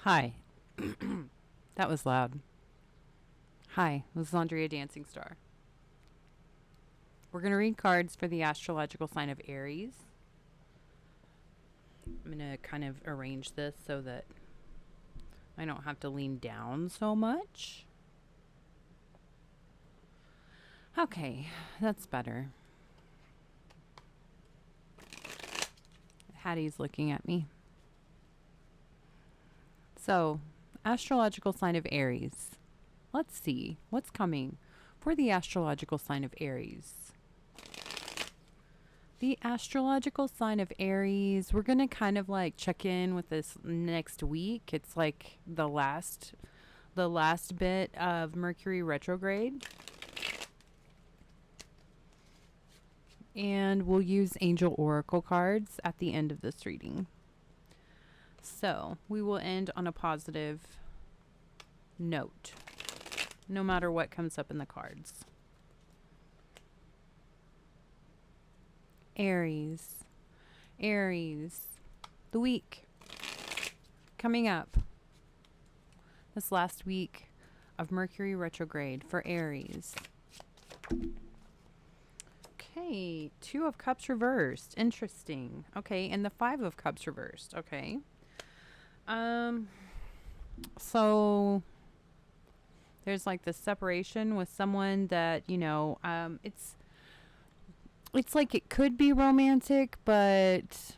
Hi. That was loud. Hi, this is Andrea Dancing Star. We're going to read cards for the astrological sign of Aries. I'm going to kind of arrange this so that I don't have to lean down so much. Okay, that's better. Hattie's looking at me. So, astrological sign of Aries. Let's see what's coming for the astrological sign of Aries. The astrological sign of Aries, we're going to kind of like check in with this next week. It's like the last bit of Mercury retrograde. And we'll use angel oracle cards at the end of this reading. So, we will end on a positive note, no matter what comes up in the cards. Aries. Aries. The week coming up. This last week of Mercury retrograde for Aries. Okay, 2 of Cups reversed. Interesting. Okay, and the 5 of Cups reversed. Okay. So there's like this separation with someone that, it's like it could be romantic, but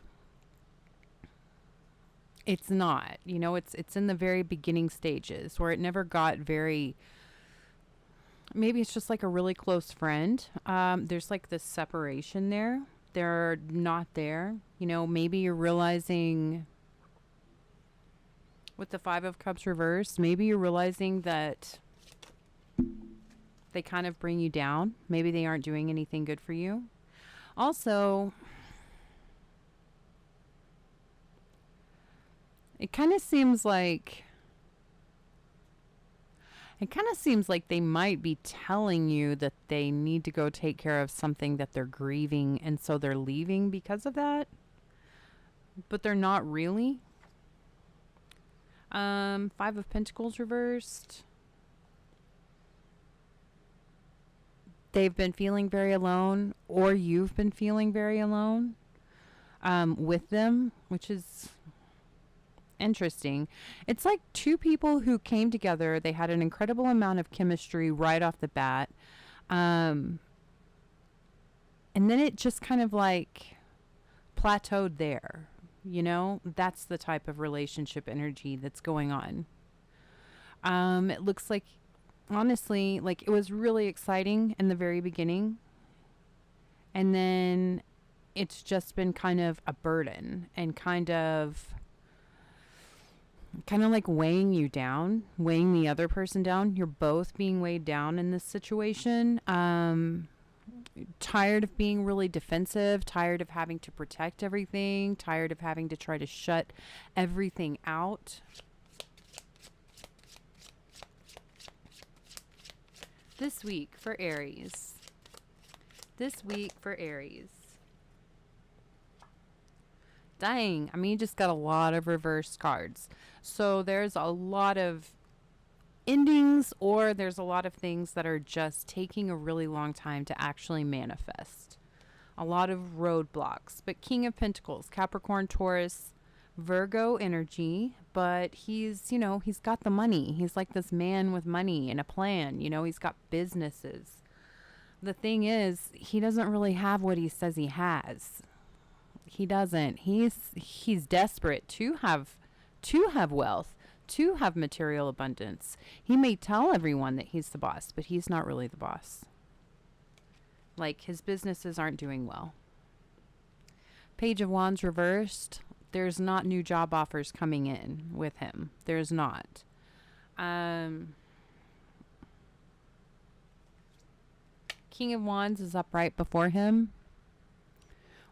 it's not. It's in the very beginning stages where it never got very. Maybe it's just like a really close friend. There's like this separation there. They're not there. Maybe you're realizing with the 5 of Cups reversed, maybe you're realizing that they kind of bring you down. Maybe they aren't doing anything good for you. Also, it kind of seems like they might be telling you that they need to go take care of something that they're grieving, and so they're leaving because of that. But they're not really. 5 of Pentacles reversed. They've been feeling very alone, or you've been feeling very alone with them, which is interesting. It's like 2 people who came together. They had an incredible amount of chemistry right off the bat. And then it just kind of like plateaued there. That's the type of relationship energy that's going on. It looks like, honestly, like it was really exciting in the very beginning. And then it's just been kind of a burden and kind of like weighing you down, weighing the other person down. You're both being weighed down in this situation. Tired of being really defensive, tired of having to protect everything, tired of having to try to shut everything out. This week for Aries. Dang, you just got a lot of reversed cards. So there's a lot of endings, or there's a lot of things that are just taking a really long time to actually manifest. A lot of roadblocks. But King of Pentacles, Capricorn, Taurus, Virgo energy, but he's got the money. He's like this man with money and a plan. He's got businesses. The thing is, he doesn't really have what he says he has. He doesn't. He's desperate to have wealth, to have material abundance. He may tell everyone that he's the boss, but he's not really the boss. Like, his businesses aren't doing well. Page of Wands reversed. There's not new job offers coming in with him. There's not. King of Wands is up right before him,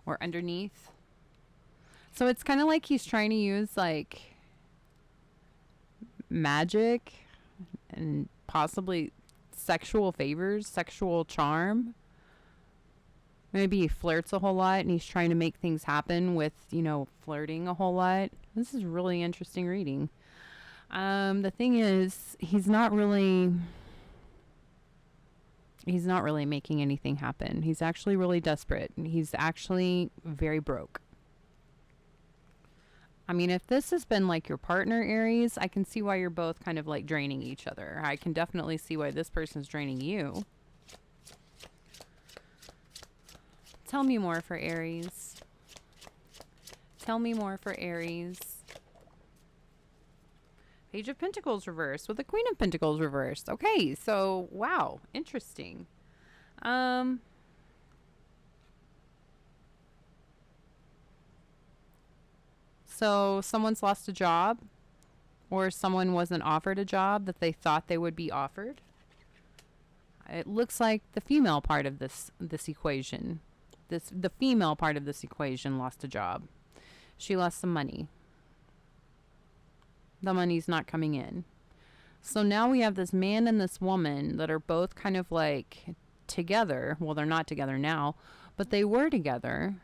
or underneath. So it's kind of like he's trying to use like magic and possibly sexual favors, sexual charm. Maybe he flirts a whole lot and he's trying to make things happen with, flirting a whole lot. This is really interesting reading. The thing is, he's not really making anything happen. He's actually really desperate. He's actually very broke. I mean, if this has been like your partner, Aries, I can see why you're both kind of like draining each other. I can definitely see why this person's draining you. Tell me more for Aries. Tell me more for Aries. Page of Pentacles reversed with the Queen of Pentacles reversed. Okay, so wow, interesting. So someone's lost a job, or someone wasn't offered a job that they thought they would be offered. It looks like the female part of this equation. The female part of this equation lost a job. She lost some money. The money's not coming in. So now we have this man and this woman that are both kind of like together. Well, they're not together now, but they were together.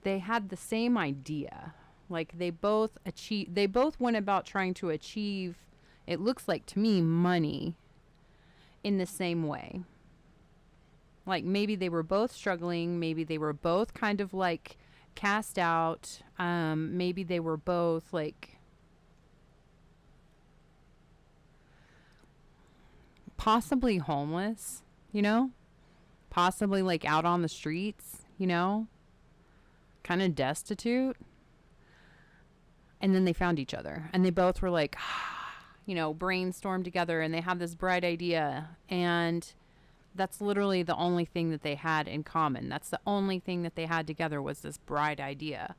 They had the same idea. Like they both went about trying to achieve, it looks like to me, money in the same way. Like maybe they were both struggling, maybe they were both kind of like cast out, maybe they were both like possibly homeless, you know? Possibly like out on the streets, you know? Kind of destitute. And then they found each other and they both were like, you know, brainstormed together and they have this bright idea. And that's literally the only thing that they had in common. That's the only thing that they had together was this bright idea.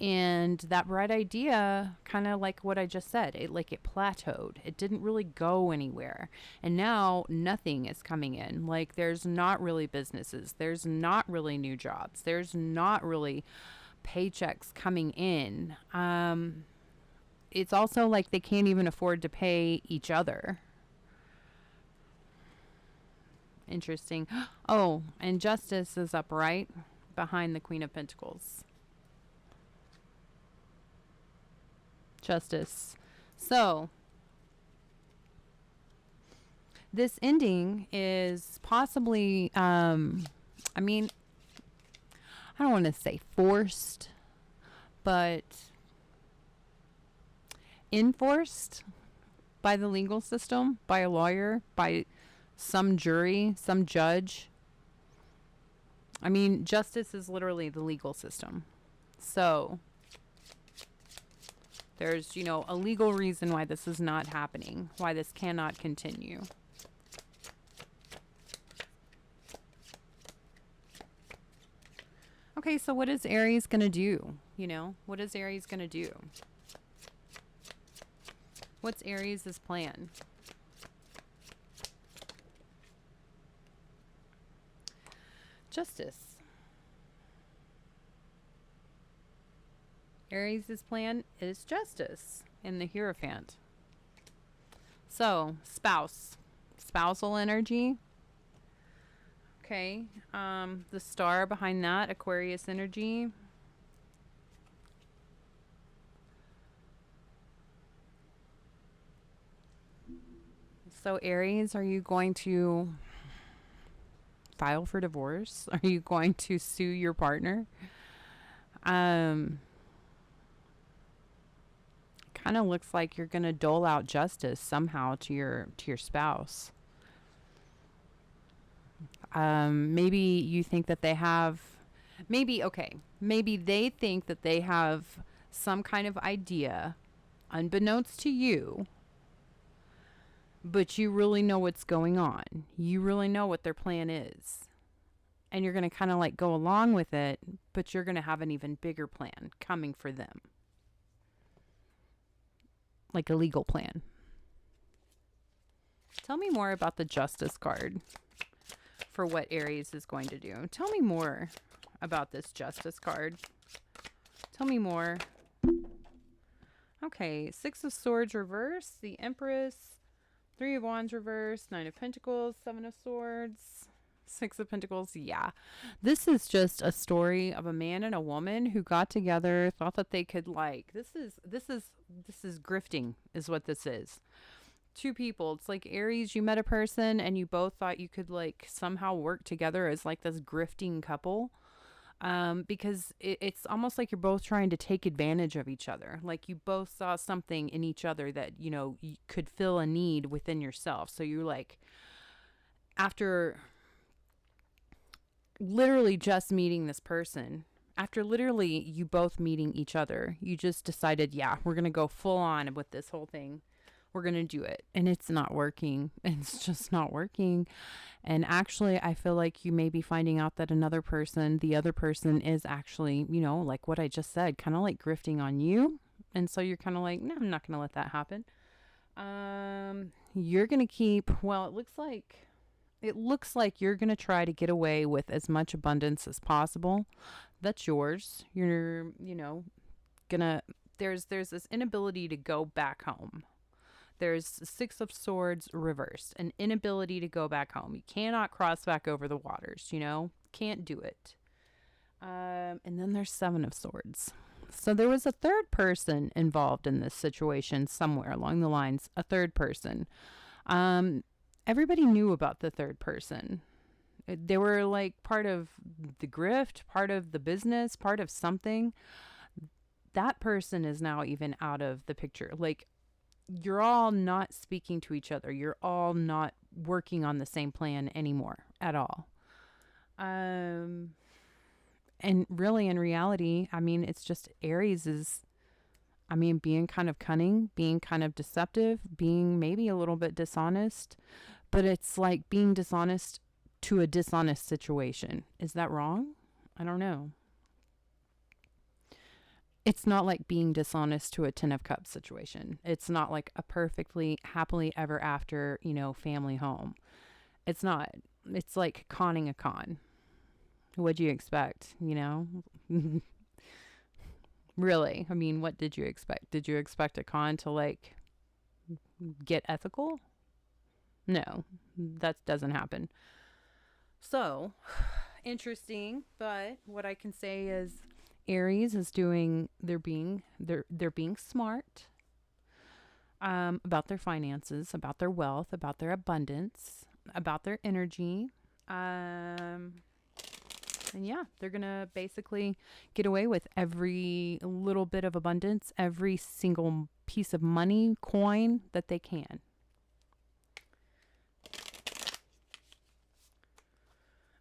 And that bright idea, kind of like what I just said, it plateaued. It didn't really go anywhere. And now nothing is coming in. Like there's not really businesses. There's not really new jobs. There's not really paychecks coming in. It's also like they can't even afford to pay each other. Interesting. Oh, and Justice is up right behind the Queen of Pentacles. Justice. So, this ending is possibly, I mean, I don't want to say forced, but enforced by the legal system, by a lawyer, by some jury, some judge. I mean, justice is literally the legal system. So there's, you know, a legal reason why this is not happening, why this cannot continue. Okay, so what is Aries going to do? You know, what is Aries going to do? What's Aries' plan? Justice. Aries' plan is justice in the Hierophant. So, spouse. Spousal energy. Okay. The star behind that, Aquarius energy. So, Aries, are you going to file for divorce? Are you going to sue your partner? Kind of looks like you're going to dole out justice somehow to your spouse. Maybe you think that they have, maybe they think that they have some kind of idea unbeknownst to you, but you really know what's going on. You really know what their plan is. And you're going to kind of like go along with it, but you're going to have an even bigger plan coming for them. Like a legal plan. Tell me more about the Justice card for what Aries is going to do. Tell me more about this Justice card. Tell me more. Okay, Six of Swords reverse, the Empress, Three of Wands reverse, Nine of Pentacles, Seven of Swords, Six of Pentacles. Yeah. This is just a story of a man and a woman who got together, thought that they could this is grifting is what this is. Two people. It's like Aries, you met a person and you both thought you could like somehow work together as like this grifting couple. Because it's almost like you're both trying to take advantage of each other. Like you both saw something in each other that, you could fill a need within yourself. So you're like, after literally just meeting this person, after literally you both meeting each other, you just decided, yeah, we're going to go full on with this whole thing. We're going to do it. And it's not working. It's just not working. And actually, I feel like you may be finding out that the other person is actually, like what I just said, kind of like grifting on you. And so you're kind of like, no, I'm not going to let that happen. You're going to keep, well, it looks like you're going to try to get away with as much abundance as possible. That's yours. You're, gonna, there's this inability to go back home. There's Six of Swords reversed, an inability to go back home. You cannot cross back over the waters, can't do it. And then there's Seven of Swords. So there was a third person involved in this situation somewhere along the lines, a third person. Everybody knew about the third person. They were like part of the grift, part of the business, part of something. That person is now even out of the picture. Like, you're all not speaking to each other. You're all not working on the same plan anymore at all. And really, in reality, it's just Aries is, being kind of cunning, being kind of deceptive, being maybe a little bit dishonest, but it's like being dishonest to a dishonest situation. Is that wrong? I don't know. It's not like being dishonest to a Ten of Cups situation. It's not like a perfectly happily ever after, family home. It's not. It's like conning a con. What'd you expect, Really? What did you expect? Did you expect a con to like get ethical? No, that doesn't happen. So, interesting, but what I can say is Aries is they're being smart about their finances, about their wealth, about their abundance, about their energy. And yeah, they're going to basically get away with every little bit of abundance, every single piece of money, coin that they can.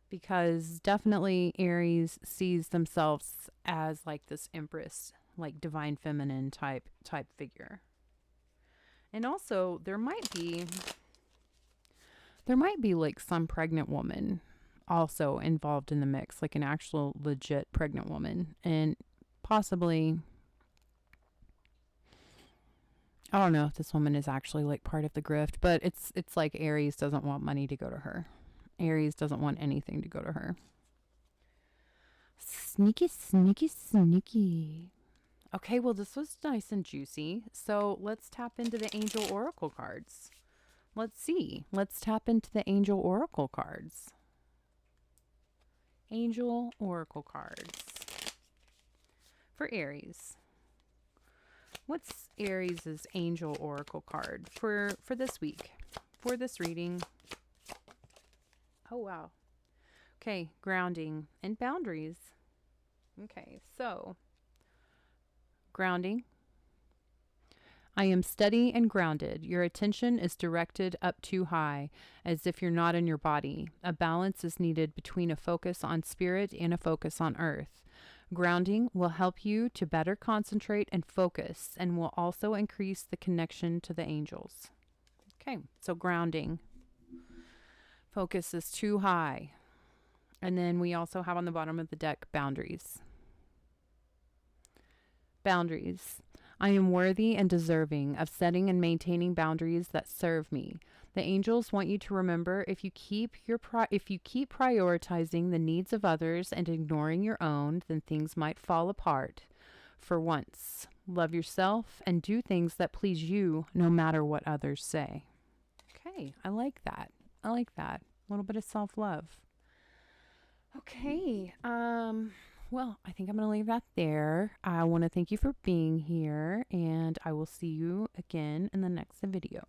Because definitely Aries sees themselves as like this empress, like divine feminine type figure. And also there might be like some pregnant woman also involved in the mix, like an actual legit pregnant woman. And possibly, I don't know if this woman is actually like part of the grift, but it's like Aries doesn't want money to go to her. Aries doesn't want anything to go to her. Sneaky, sneaky, sneaky. Okay, well, this was nice and juicy. So let's tap into the Angel Oracle cards. Let's see. Let's tap into the Angel Oracle cards. Angel Oracle cards. For Aries. What's Aries' Angel Oracle card for this week? For this reading. Oh, wow. Okay, grounding and boundaries. Okay, so grounding. I am steady and grounded. Your attention is directed up too high, as if you're not in your body. A balance is needed between a focus on spirit and a focus on earth. Grounding will help you to better concentrate and focus, and will also increase the connection to the angels. Okay, so grounding. Focus is too high. And then we also have on the bottom of the deck, boundaries. Boundaries. I am worthy and deserving of setting and maintaining boundaries that serve me. The angels want you to remember, if you keep prioritizing the needs of others and ignoring your own, then things might fall apart. For once, love yourself and do things that please you, no matter what others say. Okay, I like that. I like that. A little bit of self-love. Okay. Well, I think I'm going to leave that there. I want to thank you for being here, and I will see you again in the next video.